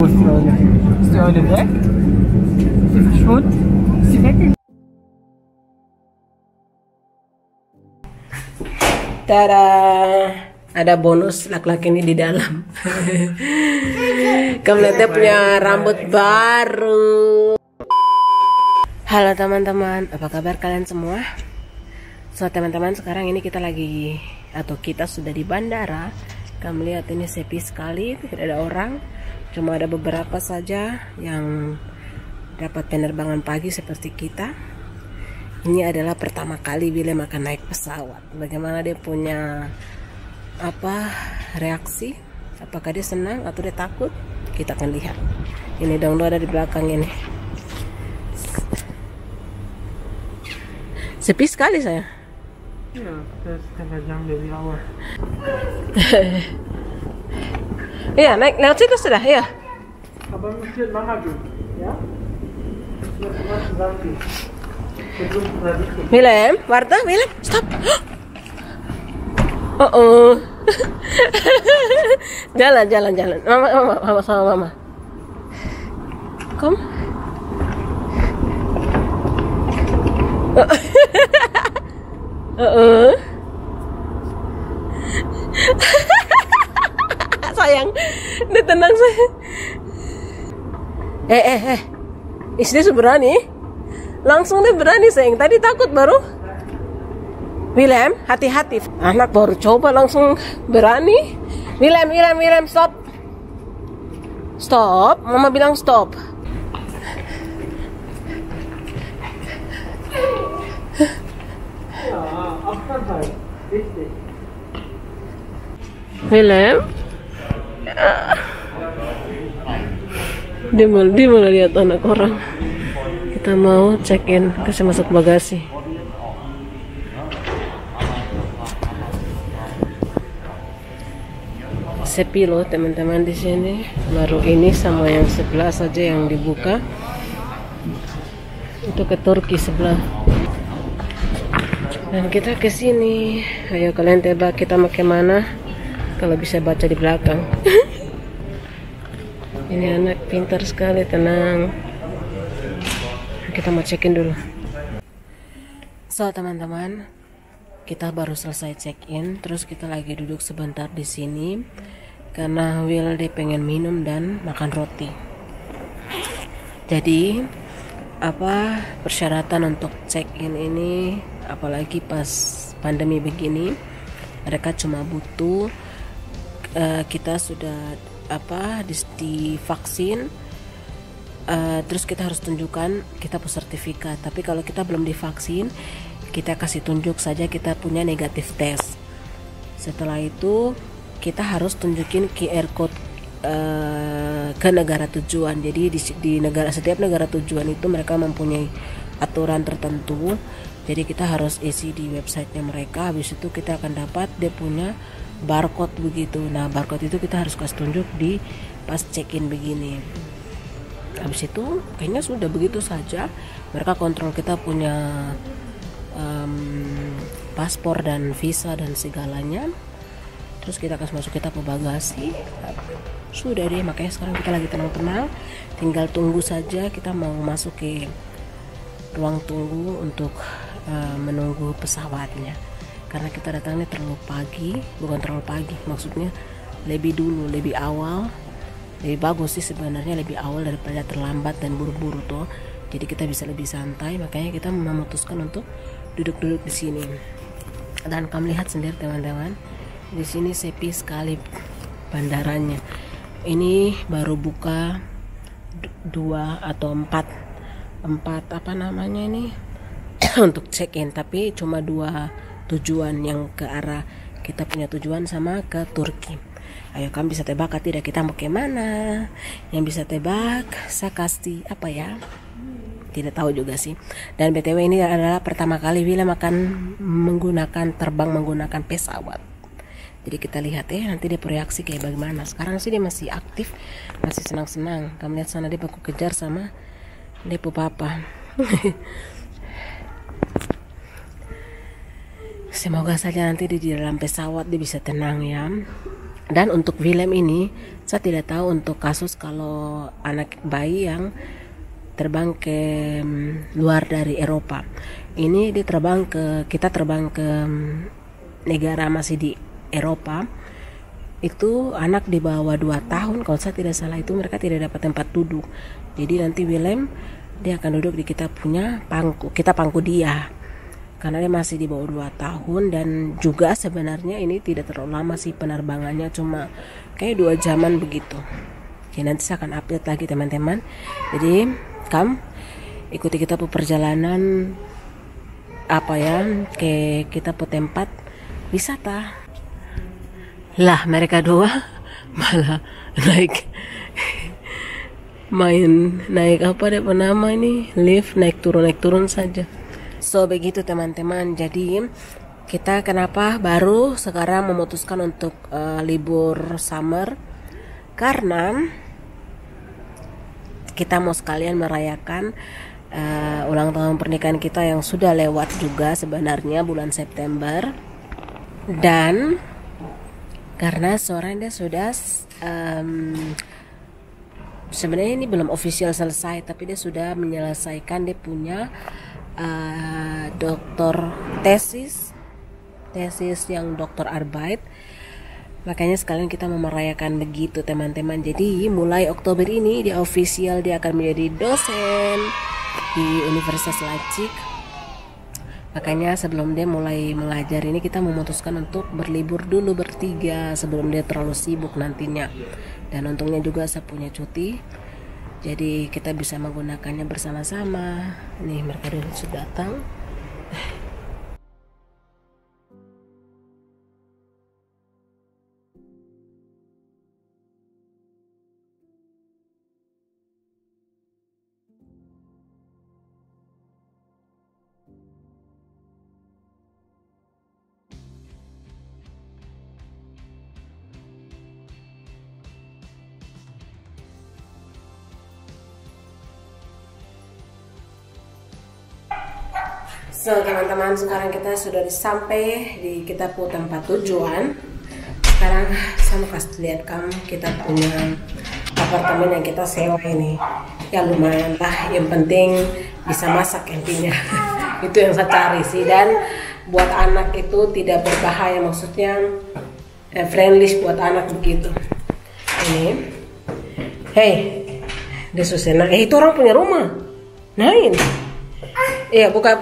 Ist die Eule weg? Ist sie verschwunden? Ist sie weg? Tada! Ada bonus laki-laki ini di dalam. Kamu lihat dia punya rambut baru. Halo teman-teman, apa kabar kalian semua? So teman-teman, sekarang ini kita sudah di bandara. Kamu lihat ini sepi sekali, tidak ada orang. Cuma ada beberapa saja yang dapat penerbangan pagi seperti kita. Ini adalah pertama kali William akan naik pesawat. Bagaimana dia punya reaksi? Apakah dia senang atau dia takut? Kita akan lihat. Ini dong ada di belakang ini. Sepi sekali saya. Iya, setengah jam dari awal. Iya, naik lewat situ sudah, ya. Abang mesti mana dulu, ya? William, Warta, William, stop. Jalan. Mama sama mama. Kom. Sayang, dia tenang saya. Istri berani. Langsung dia berani sayang. Tadi takut baru. William, hati-hati. Anak baru coba langsung berani. William, stop. Stop. Mama bilang stop. William, dia malah lihat anak orang. Kita mau check in, kasih masuk bagasi. Sepi loh teman-teman di sini. Baru ini sama yang sebelah saja yang dibuka. Itu ke Turki sebelah. Dan kita ke sini. Ayo kalian tebak kita mau kemana? Kalau bisa baca di belakang. Ini anak pintar sekali, tenang. Kita mau check-in dulu. So teman-teman, kita baru selesai check-in, terus kita lagi duduk sebentar di sini karena Will dia pengen minum dan makan roti. Jadi persyaratan untuk check-in ini, apalagi pas pandemi begini, mereka cuma butuh kita sudah divaksin, terus kita harus tunjukkan kita punya sertifikat. Tapi kalau kita belum divaksin, kita kasih tunjuk saja kita punya negatif test. Setelah itu kita harus tunjukin QR code ke negara tujuan. Jadi di setiap negara tujuan itu mereka mempunyai aturan tertentu. Jadi kita harus isi di websitenya mereka. Habis itu kita akan dapat dia punya barcode begitu. Nah barcode itu kita harus kasih tunjuk di pas check-in begini. Habis itu kayaknya sudah begitu saja. Mereka kontrol kita punya paspor dan visa dan segalanya. Terus kita kasih masuk kita ke bagasi. Sudah deh, makanya sekarang kita lagi tenang-tenang. Tinggal tunggu saja, kita mau masuk ke ruang tunggu untuk menunggu pesawatnya. Karena kita datangnya terlalu pagi, bukan terlalu pagi, maksudnya lebih dulu, lebih awal. Lebih bagus sih sebenarnya lebih awal daripada terlambat dan buru-buru tuh. Jadi kita bisa lebih santai, makanya kita memutuskan untuk duduk-duduk di sini. Dan kamu lihat sendiri teman-teman, di sini sepi sekali bandaranya. Ini baru buka 2 atau 4 untuk check-in, tapi cuma 2 tujuan yang ke arah kita punya tujuan sama ke Turki. Ayo kamu bisa tebak tidak kita mau kemana? Yang bisa tebak saya kasih tidak tahu juga sih. Dan BTW ini adalah pertama kali William akan terbang menggunakan pesawat. Jadi kita lihat nanti dia bereaksi kayak bagaimana. Sekarang sih dia masih aktif, masih senang-senang. Kamu lihat sana dia baku kejar sama Depo Papa. Semoga saja nanti di dalam pesawat dia bisa tenang ya. Dan untuk Willem ini, saya tidak tahu untuk kasus kalau anak bayi yang terbang ke luar dari Eropa. Ini dia kita terbang ke negara masih di Eropa. Itu anak di bawah 2 tahun, kalau saya tidak salah itu mereka tidak dapat tempat duduk. Jadi nanti Willem dia akan duduk di kita punya pangku, kita pangku dia. Karena dia masih di bawah 2 tahun dan juga sebenarnya ini tidak terlalu lama sih penerbangannya, cuma kayak 2 jaman begitu. Jadi nanti saya akan update lagi teman-teman. Jadi ikuti kita perjalanan ke kita tempat wisata. Lah mereka dua malah naik apa deh nama ini, lift, naik turun saja. So begitu teman-teman. Jadi kita kenapa baru sekarang memutuskan untuk libur summer, karena kita mau sekalian merayakan ulang tahun pernikahan kita yang sudah lewat juga sebenarnya bulan September. Dan karena seorang dia sudah sebenarnya ini belum official selesai, tapi dia sudah menyelesaikan dia punya doktor tesis yang doktor Arbeit. Makanya sekalian kita mau merayakan begitu teman-teman. Jadi mulai Oktober ini dia official, dia akan menjadi dosen di Universitas Leipzig. Makanya sebelum dia mulai mengajar ini kita memutuskan untuk berlibur dulu bertiga sebelum dia terlalu sibuk nantinya. Dan untungnya juga saya punya cuti, jadi kita bisa menggunakannya bersama-sama. Nih mereka sudah datang. So teman-teman, sekarang kita sudah sampai di kita tempat tujuan. Sekarang saya mau kasih lihat kamu kita punya apartemen yang kita sewa ini. Ya lumayan lah, yang penting bisa masak intinya. Itu yang saya cari sih. Dan buat anak itu tidak berbahaya, maksudnya friendly buat anak begitu. Ini, hey, dia susah. Itu orang punya rumah. Nah ini. Iya, buka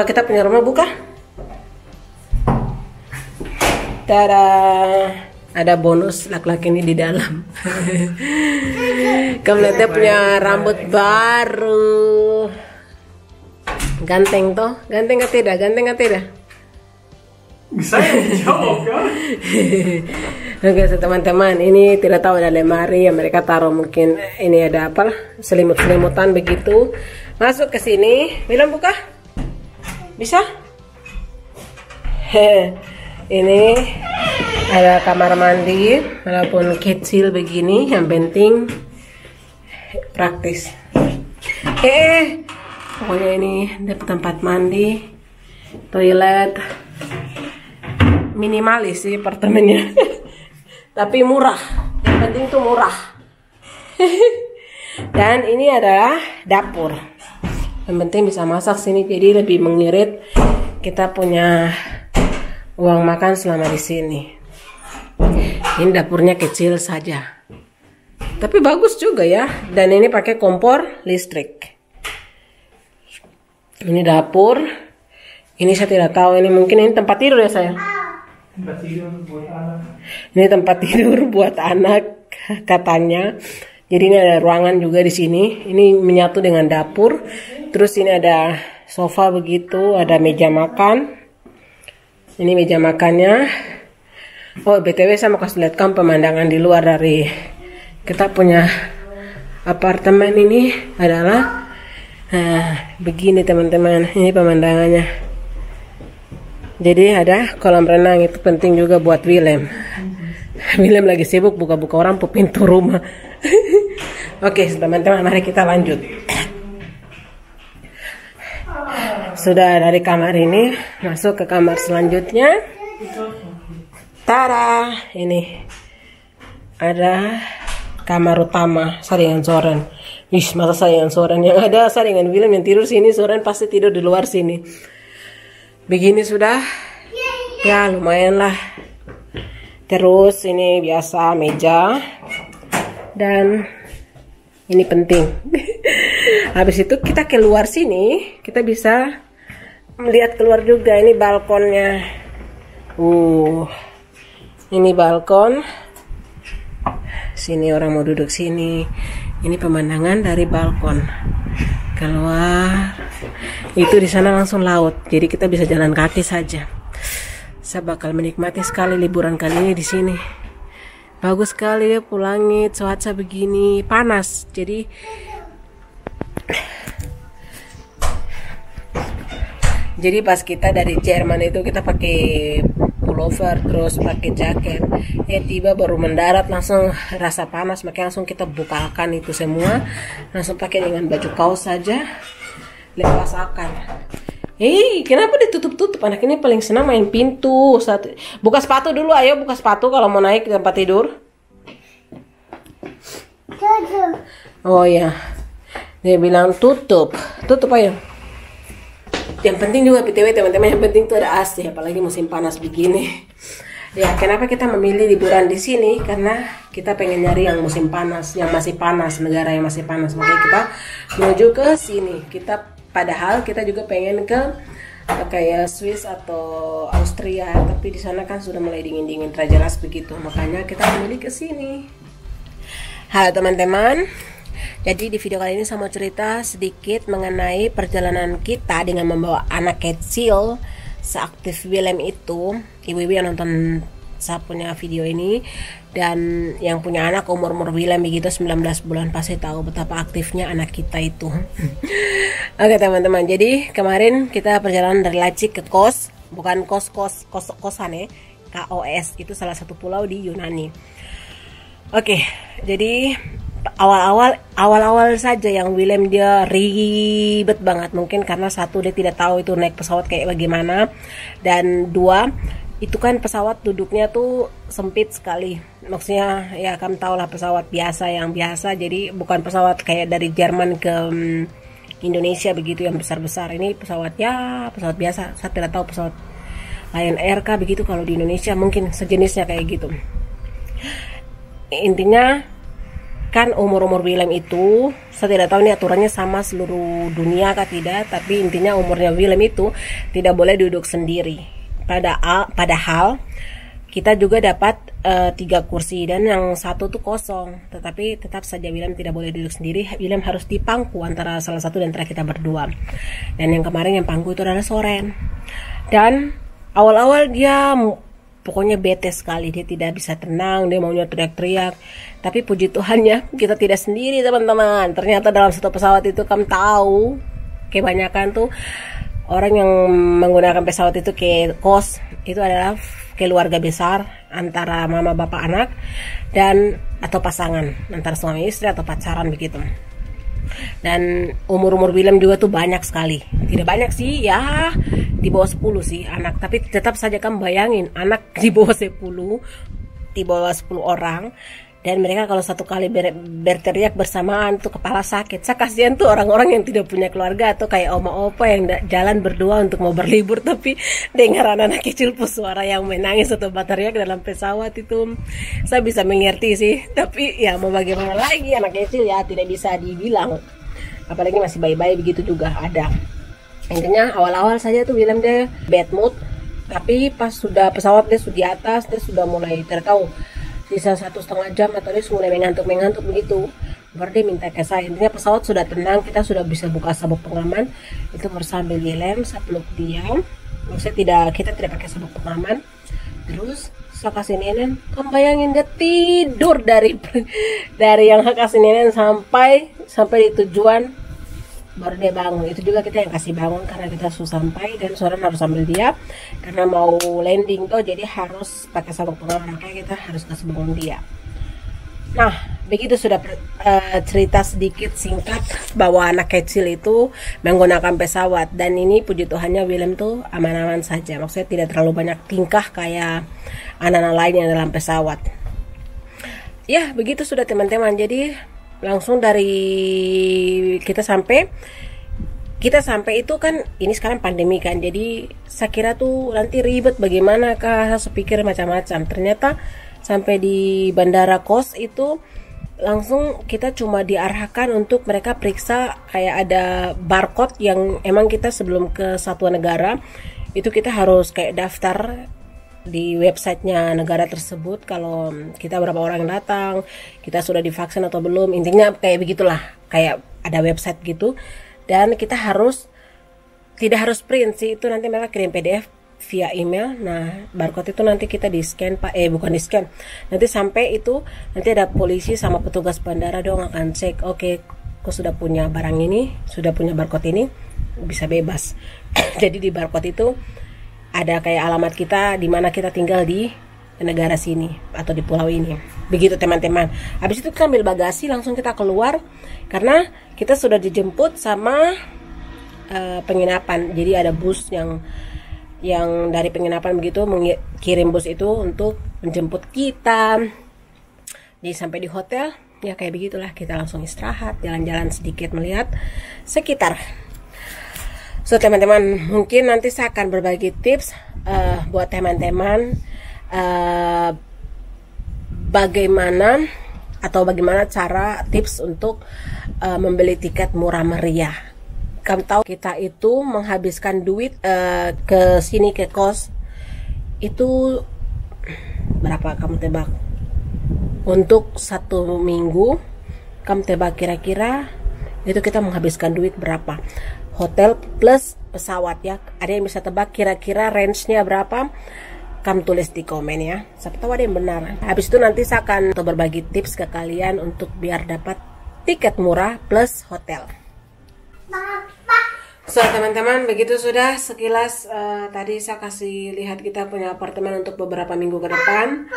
kita punya rumah, buka. Tada, ada bonus laki-laki ini di dalam. Kamu lihat dia punya rambut baru. Ganteng toh? Ganteng atau tidak? Bisa dijawab kan? Oke, teman-teman, ini tidak tahu ada lemari yang mereka taruh, mungkin ini ada apa? Selimut-selimutan begitu. Masuk ke sini, Willem buka. Bisa? Ini ada kamar mandi, walaupun kecil begini, yang penting praktis. Pokoknya ini ada tempat mandi, toilet, minimalis sih apartemennya. Tapi murah, yang penting tuh murah. Dan ini adalah dapur, yang penting bisa masak sini, jadi lebih mengirit kita punya uang makan selama di sini. Ini dapurnya kecil saja, tapi bagus juga ya. Dan ini pakai kompor listrik. Ini dapur. Ini saya tidak tahu, ini mungkin ini tempat tidur ya saya. Tempat tidur buat anak. Ini tempat tidur buat anak katanya. Jadi ini ada ruangan juga di sini. Ini menyatu dengan dapur. Terus ini ada sofa begitu, ada meja makan. Ini meja makannya. Oh, BTW saya mau kasih lihat kamu pemandangan di luar dari kita punya apartemen ini adalah begini teman-teman. Ini pemandangannya. Jadi ada kolam renang, itu penting juga buat Willem. Willem lagi sibuk buka-buka orang po pintu rumah. Oke, teman-teman, mari kita lanjut. Sudah dari kamar ini masuk ke kamar selanjutnya. Tada, ini ada kamar utama saringan Soren. Wih, masa saringan Soren, yang ada saringan William yang tidur sini, Soren pasti tidur di luar sini. Begini sudah, ya lumayan lah. Terus ini biasa meja, dan ini penting. Habis itu kita keluar sini, kita bisa melihat keluar juga. Ini balkonnya. Ini balkon. Sini orang mau duduk sini. Ini pemandangan dari balkon. Keluar. Itu di sana langsung laut. Jadi kita bisa jalan kaki saja. Saya bakal menikmati sekali liburan kali ini di sini. Bagus sekali ya, langit, cuaca begini, panas. Jadi pas kita dari Jerman itu kita pakai pullover terus pakai jaket, tiba baru mendarat langsung rasa panas, makanya langsung kita bukakan itu semua, langsung pakai dengan baju kaos saja, lepas akan. Kenapa ditutup-tutup? Anak ini paling senang main pintu. Buka sepatu dulu, ayo buka sepatu kalau mau naik ke tempat tidur. Oh ya, dia bilang tutup ayo. Yang penting juga PTW teman-teman, yang penting tuh ada AC, apalagi musim panas begini. Ya, kenapa kita memilih liburan di sini? Karena kita pengen nyari yang musim panas, yang masih panas, negara yang masih panas. Makanya kita menuju ke sini. Padahal kita juga pengen ke kayak Swiss atau Austria, tapi di sana kan sudah mulai dingin-dingin, jelas begitu. Makanya kita memilih ke sini. Halo teman-teman. Jadi di video kali ini saya mau cerita sedikit mengenai perjalanan kita dengan membawa anak kecil seaktif Willem itu. Ibu-ibu yang nonton saya punya video ini dan yang punya anak umur Willem begitu 19 bulan pasti tahu betapa aktifnya anak kita itu. Oke teman-teman, jadi kemarin kita perjalanan dari Leipzig ke Kos, bukan kosan ya, KOS, itu salah satu pulau di Yunani. Oke, jadi awal-awal saja yang Willem dia ribet banget, mungkin karena satu dia tidak tahu itu naik pesawat kayak bagaimana, dan dua itu kan pesawat duduknya tuh sempit sekali, maksudnya ya kamu tahu lah pesawat biasa yang biasa, jadi bukan pesawat kayak dari Jerman ke Indonesia begitu yang besar-besar. Ini pesawat biasa, saya tidak tahu pesawat Lion Air kah begitu kalau di Indonesia, mungkin sejenisnya kayak gitu. Intinya kan umur Willem itu, saya tidak tahu ini aturannya sama seluruh dunia kah tidak, tapi intinya umurnya Willem itu tidak boleh duduk sendiri. Padahal kita juga dapat 3 kursi dan yang satu tuh kosong, tetapi tetap saja Willem tidak boleh duduk sendiri. Willem harus di pangku antara salah satu dan antara kita berdua. Dan yang kemarin yang pangku itu adalah Soren. Dan awal-awal dia pokoknya bete sekali, dia tidak bisa tenang, dia maunya teriak-teriak. Tapi puji Tuhannya kita tidak sendiri teman-teman. Ternyata dalam satu pesawat itu kamu tahu, kebanyakan tuh orang yang menggunakan pesawat itu ke kos itu adalah keluarga besar antara mama bapak anak dan atau pasangan antara suami istri atau pacaran begitu. Dan umur Willem juga tuh banyak sekali, tidak banyak sih ya, di bawah 10 sih anak, tapi tetap saja kamu bayangin anak di bawah 10 orang, dan mereka kalau satu kali berteriak bersamaan tuh kepala sakit. Saya kasihan tuh orang-orang yang tidak punya keluarga atau kayak oma opa yang jalan berdua untuk mau berlibur tapi dengar anak kecil suara yang menangis atau berteriak dalam pesawat itu. Saya bisa mengerti sih, tapi ya mau bagaimana lagi, anak kecil ya tidak bisa dibilang, apalagi masih bayi-bayi begitu juga ada. Intinya awal-awal saja tuh Willem dia bad mood, tapi pas sudah pesawat dia sudah di atas, dia sudah mulai tertahu sisa 1,5 jam atau dia mulai mengantuk begitu, baru dia minta ke saya. Intinya pesawat sudah tenang, kita sudah bisa buka sabuk pengaman, itu bersambil Willem, saya peluk dia, maksudnya kita tidak pakai sabuk pengaman. Terus saya kasih nenen, kamu bayangin dia tidur dari yang saya kasih nenen sampai di tujuan, baru dia bangun. Itu juga kita yang kasih bangun karena kita susah sampai dan Soren harus sambil dia karena mau landing tuh, jadi harus pakai sabuk pengaman, makanya kita harus kasih bangun dia. Nah begitu sudah cerita sedikit singkat bahwa anak kecil itu menggunakan pesawat, dan ini puji Tuhannya Willem tuh aman-aman saja, maksudnya tidak terlalu banyak tingkah kayak anak-anak lain yang dalam pesawat. Ya begitu sudah teman-teman. Jadi langsung dari kita sampai itu kan ini sekarang pandemi kan, jadi saya kira tuh nanti ribet bagaimana kah, saya pikir macam-macam. Ternyata sampai di bandara Kos itu langsung kita cuma diarahkan untuk mereka periksa kayak ada barcode yang emang kita sebelum ke satu negara itu kita harus kayak daftar di websitenya negara tersebut kalau kita berapa orang yang datang, kita sudah divaksin atau belum, intinya kayak begitulah, kayak ada website gitu. Dan kita tidak harus print sih, itu nanti mereka kirim PDF via email. Nah barcode itu nanti kita di scan bukan di scan, nanti sampai itu nanti ada polisi sama petugas bandara dong akan cek, oke, kok sudah punya barang ini, sudah punya barcode ini, bisa bebas. Jadi di barcode itu ada kayak alamat kita di mana kita tinggal di negara sini atau di pulau ini. Begitu teman-teman. Habis itu kita ambil bagasi, langsung kita keluar karena kita sudah dijemput sama penginapan. Jadi ada bus yang dari penginapan begitu mengirim bus itu untuk menjemput kita. Jadi sampai di hotel ya kayak begitulah, kita langsung istirahat, jalan-jalan sedikit melihat sekitar. So teman-teman, mungkin nanti saya akan berbagi tips buat teman-teman bagaimana cara tips untuk membeli tiket murah meriah. Kamu tahu kita itu menghabiskan duit ke sini ke Kos itu berapa kamu tebak? Untuk 1 minggu kamu tebak kira-kira itu kita menghabiskan duit berapa? Hotel plus pesawat ya. Ada yang bisa tebak kira-kira range-nya berapa? Kamu tulis di komen ya. Siapa tahu ada yang benar. Habis itu nanti saya akan berbagi tips ke kalian untuk biar dapat tiket murah plus hotel. So teman-teman, begitu sudah sekilas tadi saya kasih lihat kita punya apartemen untuk beberapa minggu ke depan.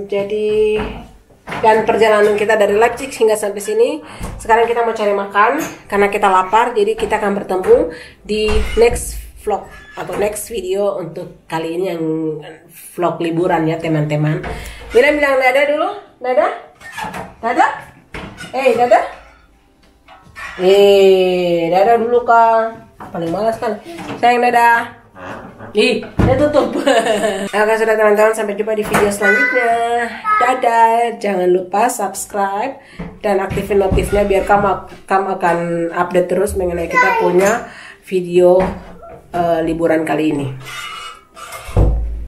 Jadi dan perjalanan kita dari Leipzig hingga sampai sini. Sekarang kita mau cari makan karena kita lapar. Jadi kita akan bertemu di next vlog atau next video untuk kali ini yang vlog liburan ya teman-teman. Bilang dadah dulu. Dadah. Dadah. Dadah. Dadah dulu Kak. Paling malas kan. Sayang dadah. Dia tutup. Oke sudah teman-teman, sampai jumpa di video selanjutnya. Dadah. Jangan lupa subscribe dan aktifin notifnya biar kamu akan update terus mengenai kita punya video liburan kali ini.